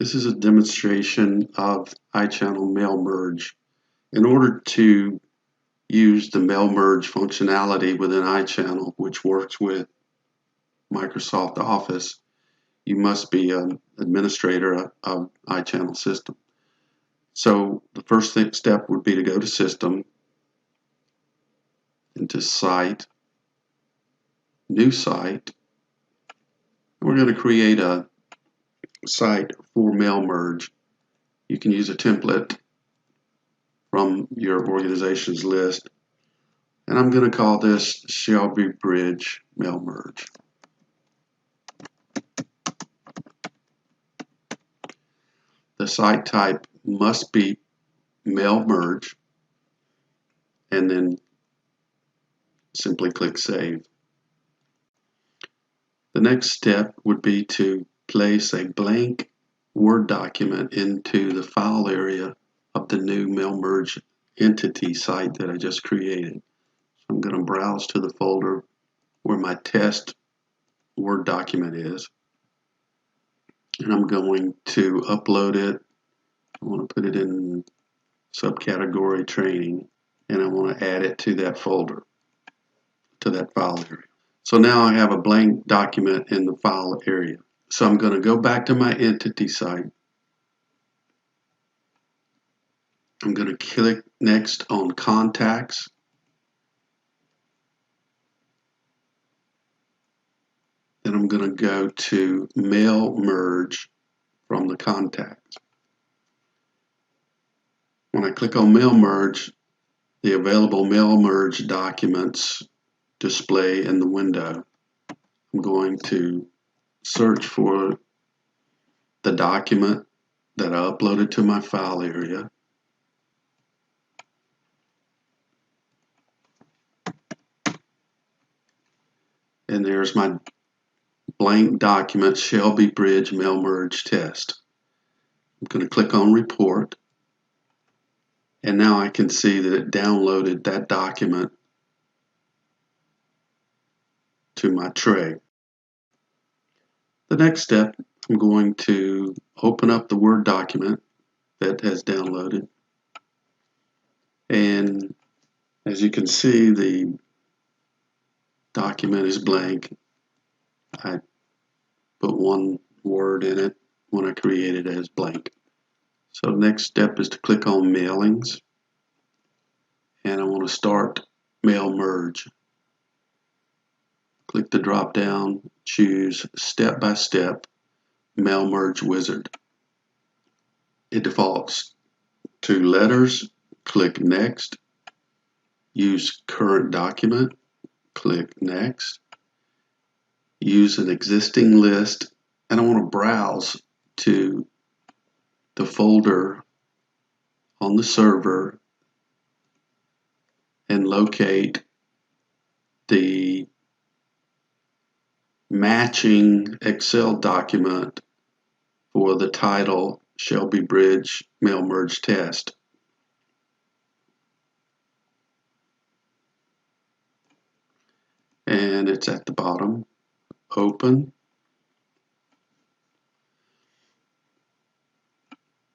This is a demonstration of iChannel Mail Merge. In order to use the Mail Merge functionality within iChannel, which works with Microsoft Office, you must be an administrator of iChannel system. So the first step would be to go to System, into Site, New Site. We're going to create a site for Mail Merge. You can use a template from your organization's list, and I'm going to call this Shelby Bridge Mail Merge. The site type must be Mail Merge, and then simply click Save. The next step would be to place a blank Word document into the file area of the new Mail Merge entity site that I just created. So I'm going to browse to the folder where my test Word document is, and I'm going to upload it. I want to put it in subcategory training, and I want to add it to that folder, to that file area. So now I have a blank document in the file area. So I'm going to go back to my entity site. I'm going to click next on Contacts. Then I'm going to go to Mail Merge from the Contacts. When I click on Mail Merge, the available Mail Merge documents display in the window. I'm going to search for the document that I uploaded to my file area. And there's my blank document, Shelby Bridge Mail Merge Test. I'm going to click on Report, and now I can see that it downloaded that document to my tray. The next step, I'm going to open up the Word document that has downloaded, and as you can see, the document is blank. I put one word in it when I created it as blank. So next step is to click on Mailings, and I want to start Mail Merge. Click the drop down, choose Step by Step Mail Merge Wizard. It defaults to letters. Click Next. Use Current Document. Click Next. Use an existing list, and I want to browse to the folder on the server and locate the matching Excel document for the title Shelby Bridge Mail Merge Test. And it's at the bottom. Open.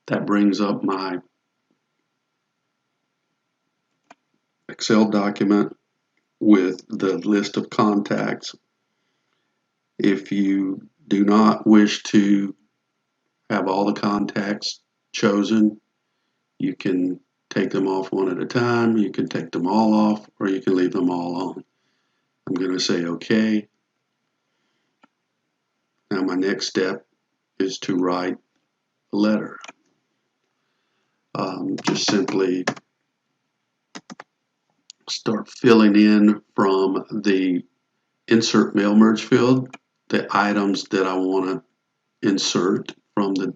That brings up my Excel document with the list of contacts. If you do not wish to have all the contacts chosen, you can take them off one at a time, you can take them all off, or you can leave them all on. I'm going to say OK. Now my next step is to write a letter. Just simply start filling in from the Insert Mail Merge field the items that I want to insert from the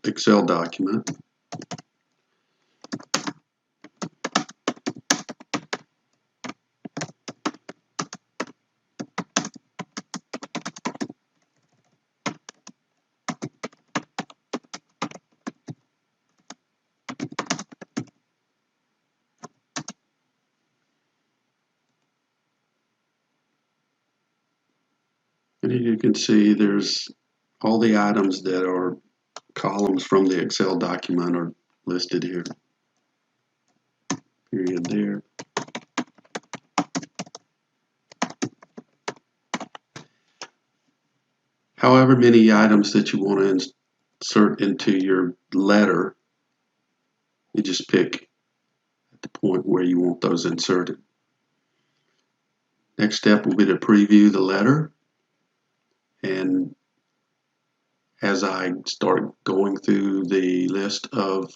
Excel document. And you can see there's all the items that are columns from the Excel document are listed here. Period there. However many items that you want to insert into your letter, you just pick at the point where you want those inserted. Next step will be to preview the letter, and as I start going through the list of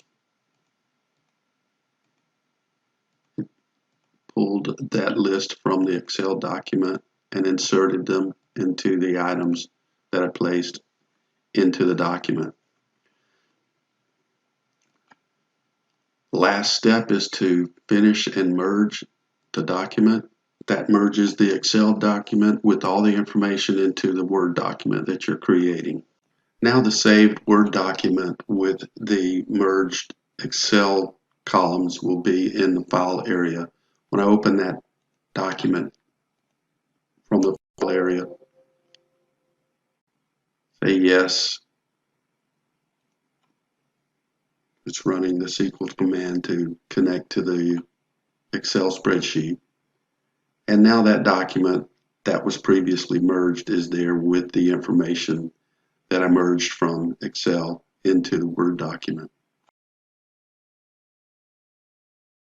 pulled that list from the Excel document and inserted them into the items that I placed into the document. Last step is to finish and merge the document. That merges the Excel document with all the information into the Word document that you're creating. Now the saved Word document with the merged Excel columns will be in the file area. When I open that document from the file area, say yes. It's running the SQL command to connect to the Excel spreadsheet. And now that document that was previously merged is there with the information that I merged from Excel into the Word document.